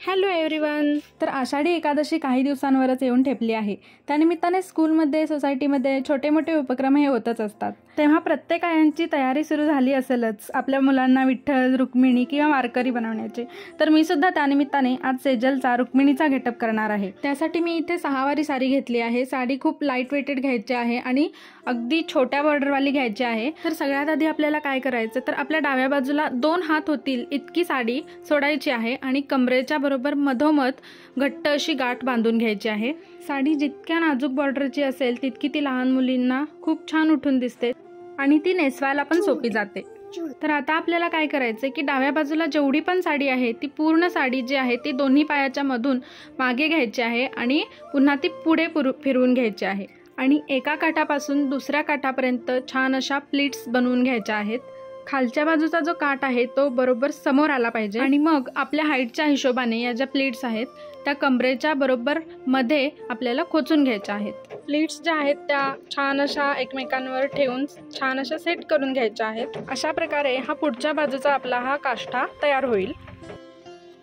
Hello everyone. तर आषाढी एकादशी काही दिवसांवरच येऊन ठेपली आहे। त्यानिमित्ताने स्कूलमध्ये सोसायटीमध्ये छोटे मोठे उपक्रम हे होतच असतात। तेव्हा प्रत्येक आयांची तयारी सुरू झाली असेलच आपल्या मुलांना विठ्ठल, रुक्मिणी किंवा वारकरी बनवण्याची। तर मी सुद्धा त्यानिमित्ताने आज सेजलचा रुक्मिणीचा गेटअप करणार आहे। त्यासाठी मी इथे 6 वारी साडी घेतली आहे। साडी खूप लाईट वेटेड घ्यायची आहे आणि अगदी छोट्या बॉर्डरवाली घ्यायची आहे। तर सगळ्यात आधी आपल्याला काय करायचं तर आपल्या डाव्या बाजूला 2 हात होतील इतकी साडी सोडायची आहे आणि कमरेच्या बरोबर मधोमध घट्ट अशी गाठ बांधून घ्यायची आहे। साडी जितक्या नाजूक बॉर्डरची असेल तितकी ती लहान मुलींना खूप छान उठून दिसते आणि ती नेसवायला पण सोपी जाते। तर आता आपल्याला काय करायचं की डाव्या बाजूला जेवढी पण साडी आहे ती पूर्ण साडी जी आहे ती दोन्ही पायाच्या मधून मागे घ्यायची आहे आणि पुन्हा ती पुढे फिरवून घ्यायची आहे आणि एका काठापासून दुसऱ्या काठापर्यंत छान अशा प्लीट्स बनवून घ्यायच्या आहेत। खालच्या बाजूचा जो काठ आहे तो बरोबर समोर आला पाहिजे आणि मग आपल्या हाईटच्या हिशोबाने या ज्या प्लीट्स आहेत त्या कमरेच्या बरोबर मध्ये आपल्याला खोचून घ्यायच्या आहेत। प्लीट्स ज्या आहेत त्या छान अशा एकमेकांवर ठेवून छान अशा सेट करून घ्यायच्या आहेत। अशा प्रकारे हा पुढच्या बाजूचा आपला हा काष्टा तयार होईल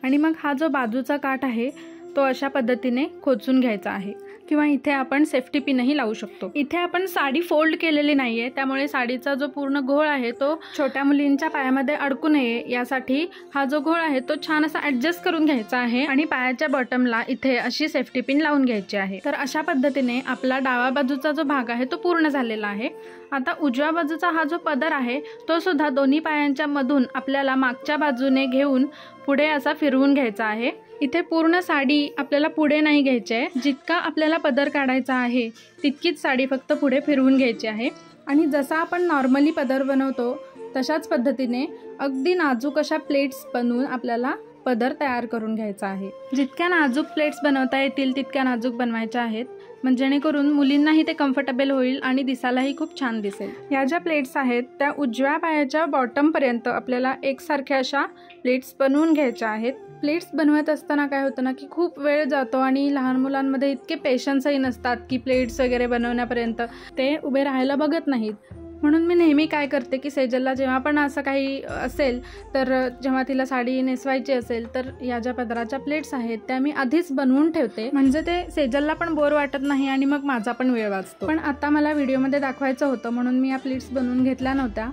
आणि मग हा जो बाजूचा काठ आहे तो अशा पद्धतीने खोचून घ्यायचा आहे किंवा इथे आपण सेफ्टी पिनही लावू शकतो। इथे आपण साडी फोल्ड केलेली नाहीये त्यामुळे साडीचा जो पूर्ण घोळ आहे तो छोट्या मुलींच्या पायामध्ये अडकू नये यासाठी हा जो घोळ आहे तो छान असा ऍडजस्ट करून घ्यायचा आहे आणि पायाच्या बॉटमला इथे अशी सेफ्टी पिन लावून घ्यायची आहे। तर अशा पद्धतीने आपला डावा बाजूचा जो भाग आहे तो पूर्ण झालेला आहे। आता उजव्या बाजूचा हा जो पदर आहे तो सुद्धा दोन्ही पायांच्या मधून आपल्याला मागच्या बाजूने घेऊन पुढे असा फिरवून घ्यायचा आहे। इथे पूर्ण साडी आपल्याला पुढे नाही घ्यायची आहे, जितका आपल्याला पदर काढायचा आहे तितकीच साडी फक्त पुढे फिरवून घ्यायची आहे आणि जसा आपण नॉर्मली पदर बनवतो तशाच पद्धतीने अगदी नाजूक अशा प्लेट्स बनवून आपल्याला पदर तयार करून घ्यायचा आहे। जितक्या नाजूक प्लेट्स बनवता येतील तितक्या नाजूक बनवायच्या आहेत म्हणजे जेणेकरून मुलींनाही ते कम्फर्टेबल होईल आणि दिसायलाही खूप छान दिसेल। या ज्या प्लेट्स आहेत त्या उजव्या पायाच्या बॉटम पर्यंत आपल्याला एकसारख्या अशा प्लेट्स बनवून घ्यायच्या आहेत। प्लेट्स बनवत असताना काय होतं ना की खूप वेळ जातो आणि लहान मुलांमध्ये इतके पेशन्सही नसतात की प्लेट्स वगैरे बनवण्यापर्यंत ते उभे राहायला बघत नाहीत। म्हणून मी नेहमी काय करते की सेजलला जेव्हा पण असं काही असेल तर जेव्हा तिला साडी नेसवायची असेल तर या ज्या पदराच्या प्लेट्स आहेत त्या मी आधीच बनवून ठेवते म्हणजे ते सेजलला पण बोर वाटत नाही आणि मग माझा पण वेळ वाचतो। पण आता मला व्हिडिओमध्ये दाखवायचं होतं म्हणून मी या प्लेट्स बनवून घेतल्या नव्हत्या।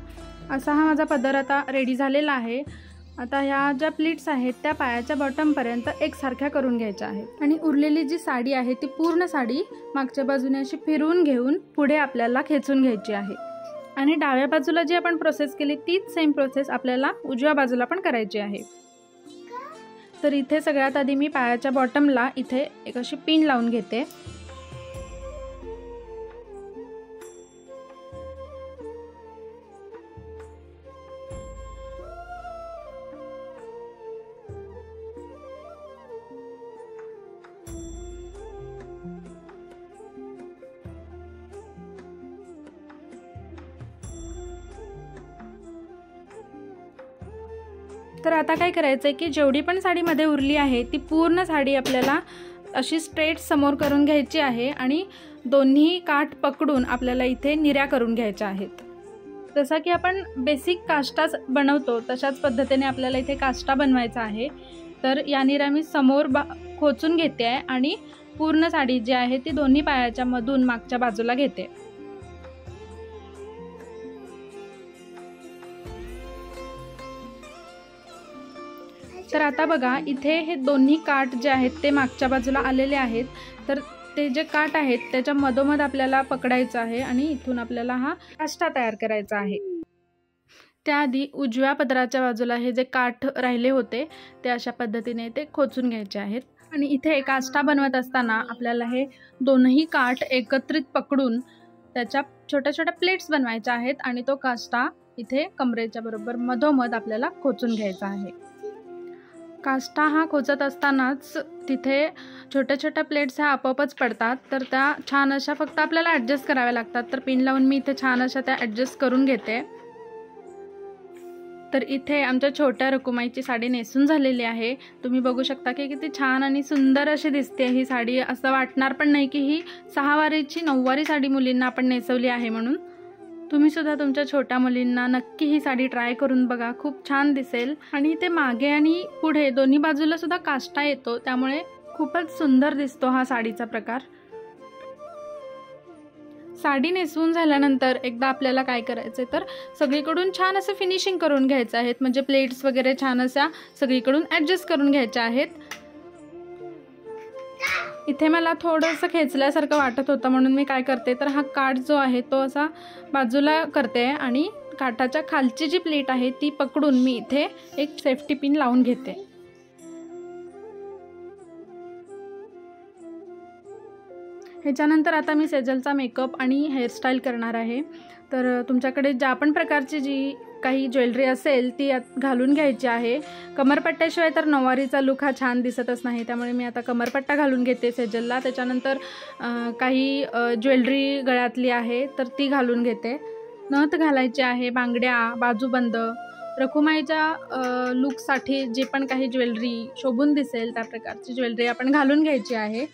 असा हा माझा पदर आता रेडी झालेला आहे। आता ह्या ज्या प्लीट्स आहेत त्या पायाच्या बॉटमपर्यंत एकसारख्या करून घ्यायच्या आहेत आणि उरलेली जी साडी आहे ती पूर्ण साडी मागच्या बाजूने अशी फिरवून घेऊन पुढे आपल्याला खेचून घ्यायची आहे आणि डाव्या बाजूला जी आपण प्रोसेस केली तीच सेम प्रोसेस आपल्याला उजव्या बाजूला पण करायची आहे। तर इथे सगळ्यात आधी मी पायाच्या बॉटमला इथे एक अशी पिन लावून घेते तर आता काय करायचं की जेवढी पण साडी मध्ये उरली आहे ती पूर्ण साडी आपल्याला अशी स्ट्रेट समोर करून घ्यायची आहे आणि दोन्ही काठ पकडून आपल्याला इथे निऱ्या करून घ्यायच्या आहेत। जसं की आपण बेसिक काष्टा बनवतो तशाच पद्धतीने आपल्याला इथे काष्टा बनवायचा आहे। तर या निऱ्या मी समोर खोचून घेते आहे आणि पूर्ण साडी जी आहे ती दोन्ही पायाच्या मधून मागच्या बाजूला घेते। तर आता बघा इथे हे दोन्ही काठ जे आहेत ते मागच्या बाजूला आलेले आहेत। तर ते जे काठ आहेत त्याच्या मधोमध आपल्याला पकडायचं आहे आणि इथून आपल्याला हा काष्टा तयार करायचा आहे। त्याआधी उजव्या पदराच्या बाजूला हे जे काठ राहिले होते ते अशा पद्धतीने ते खोचून घ्यायचे आहेत आणि इथे काष्टा बनवत असताना आपल्याला हे दोन्ही काठ एकत्रित पकडून त्याच्या छोट्या छोट्या प्लेट्स बनवायच्या आहेत आणि तो काष्टा इथे कमरेच्या बरोबर मधोमध आपल्याला खोचून घ्यायचा आहे। काष्टा हा खोचत असतानाच तिथे छोट्या छोट्या प्लेट्स ह्या आपोआपच पडतात तर त्या छान अशा फक्त आपल्याला ॲडजस्ट कराव्या लागतात। तर पिन लावून मी इथे छान अशा त्या ॲडजस्ट करून घेते। तर इथे आमच्या छोट्या रकुमाईची साडी नेसून झालेली आहे। तुम्ही बघू शकता की किती छान आणि सुंदर अशी दिसते ही साडी। असं वाटणार पण नाही की ही 6 वारीची 9 वारी साडी मुलींना आपण नेसवली आहे म्हणून। तुम्ही सुद्धा तुमच्या छोट्या मुलींना नक्की ही साडी ट्राय करून बघा, खूप छान दिसेल। आणि ते मागे आणि पुढे दोन्ही बाजूला सुद्धा काष्टा येतो, त्यामुळे खूपच सुंदर दिसतो हा साडीचा प्रकार। साडी नेसवून झाल्यानंतर एकदा आपल्याला काय करायचं तर सगळीकडून छान असं फिनिशिंग करून घ्यायचं आहे, म्हणजे प्लेट्स वगैरे छान अशा सगळीकडून ॲडजस्ट करून घ्यायच्या आहेत। इथे मला थोडंसं खेचल्यासारखं वाटत होतं, म्हणून मी काय करते तर हा काठ जो आहे तो असा बाजूला करते आणि काठाच्या खालची जी प्लेट आहे ती पकडून मी इथे एक सेफ्टी पिन लावून घेते। ह्याच्यानंतर आता मी सेजलचा मेकअप आणि हेअरस्टाईल करणार आहे। तर तुमच्याकडे ज्या पण प्रकारची जी काही ज्वेलरी असेल ती घालून घ्यायची आहे। कमरपट्ट्याशिवाय तर नऊवारीचा लुक हा छान दिसतच नाही, त्यामुळे मी आता कमरपट्टा घालून घेते सेजलला। त्याच्यानंतर काही ज्वेलरी गळ्यातली आहे तर ती घालून घेते। नथ घालायची आहे, बांगड्या, बाजूबंद, रखुमाईच्या लुकसाठी जे पण काही ज्वेलरी शोभून दिसेल त्या प्रकारची ज्वेलरी आपण घालून घ्यायची आहे।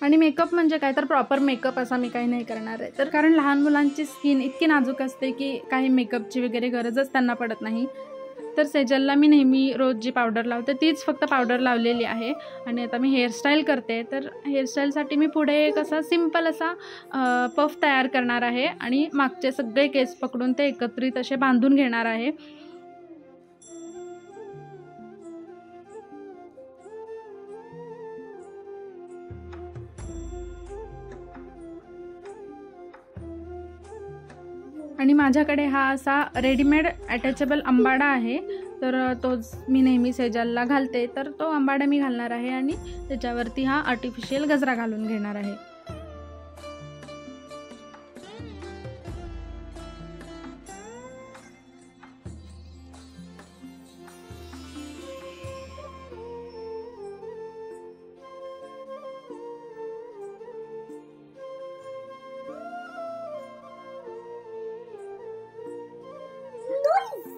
आणि मेकअप म्हणजे काय तर प्रॉपर मेकअप असा मी काही नाही करणार आहे, तर कारण लहान मुलांची स्किन इतकी नाजूक असते की काही मेकअपची वगैरे गरजच त्यांना पडत नाही। तर सेजलला मी नेहमी रोज जी पावडर लावते तीच फक्त पावडर लावलेली आहे। आणि आता मी हेअरस्टाईल करते, तर हेअरस्टाईलसाठी मी पुढे एक असा सिंपल असा पफ तयार करणार आहे आणि मागचे सगळे केस पकडून ते एकत्रित असे बांधून घेणार आहे। आणि माझ्याकडे हा असा रेडीमेड अटॅचेबल अंबाडा आहे, तर तोच मी नेहमी सेजलला घालते। तर तो अंबाडा मी घालणार आहे आणि त्याच्यावरती हा आर्टिफिशियल गजरा घालून घेणार आहे।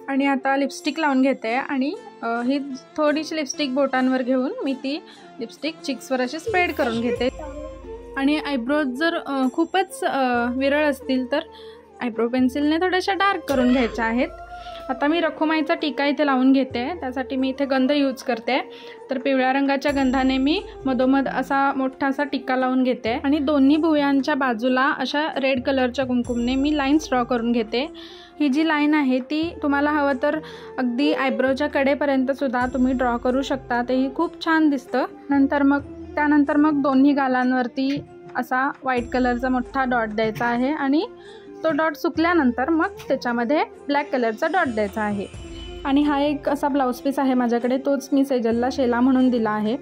आणि आता लिपस्टिक लावून घेते आणि ही थोडीशी लिपस्टिक बोटांवर घेऊन मी ती लिपस्टिक चिक्सवर अशी स्प्रेड करून घेते। आणि आयब्रोज जर खूपच विरळ असतील तर आयब्रो पेन्सिलने थोड्याशा डार्क करून घ्यायच्या आहेत। आता मी रखुमाईचा टिका इथे लावून घेते, त्यासाठी मी इथे गंध यूज करते। तर पिवळ्या रंगाच्या गंधाने मी मधोमध असा मोठासा टिक्का लावून घेते आणि दोन्ही भुवयांच्या बाजूला अशा रेड कलरच्या कुंकुमने मी लाईन्स ड्रॉ करून घेते। ही जी लाईन आहे ती तुम्हाला हवं तर अगदी आयब्रोच्या कडेपर्यंत सुद्धा तुम्ही ड्रॉ करू शकता, तेही खूप छान दिसतं। त्यानंतर मग दोन्ही गालांवरती असा व्हाईट कलरचा मोठा डॉट द्यायचा आहे आणि तो डॉट सुकल्यानंतर मग त्याच्यामध्ये ब्लॅक कलरचा डॉट द्यायचा आहे। आणि हा एक असा ब्लाऊज पीस आहे माझ्याकडे, तोच मी सेजलला शेला म्हणून दिला आहे।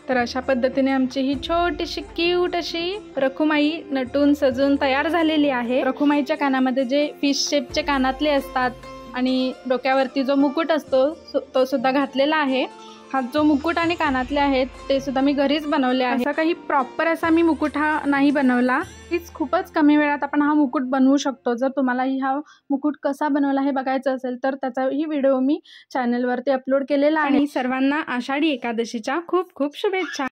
तर अशा पद्धतीने आमची ही छोटीशी क्यूट अशी रखुमाई नटून सजून तयार झालेली आहे। रखुमाईच्या कानामध्ये जे फिश शेपचे कानातले असतात आणि डोक्यावरती जो मुकुट असतो तो सुद्धा घातलेला आहे। हा जो मुकुट आणि कानातले आहेत ते सुद्धा मी घरीच बनवले आहे। असा काही प्रॉपर असा मी मुकुट हा नाही बनवला, तीच खूपच कमी वेळात आपण हा मुकुट बनवू शकतो। जर तुम्हालाही हा मुकुट कसा बनवला हे बघायचं असेल तर त्याचाही व्हिडिओ मी चॅनलवरती अपलोड केलेला आहे। आणि सर्वांना आषाढी एकादशीच्या खूप खूप शुभेच्छा।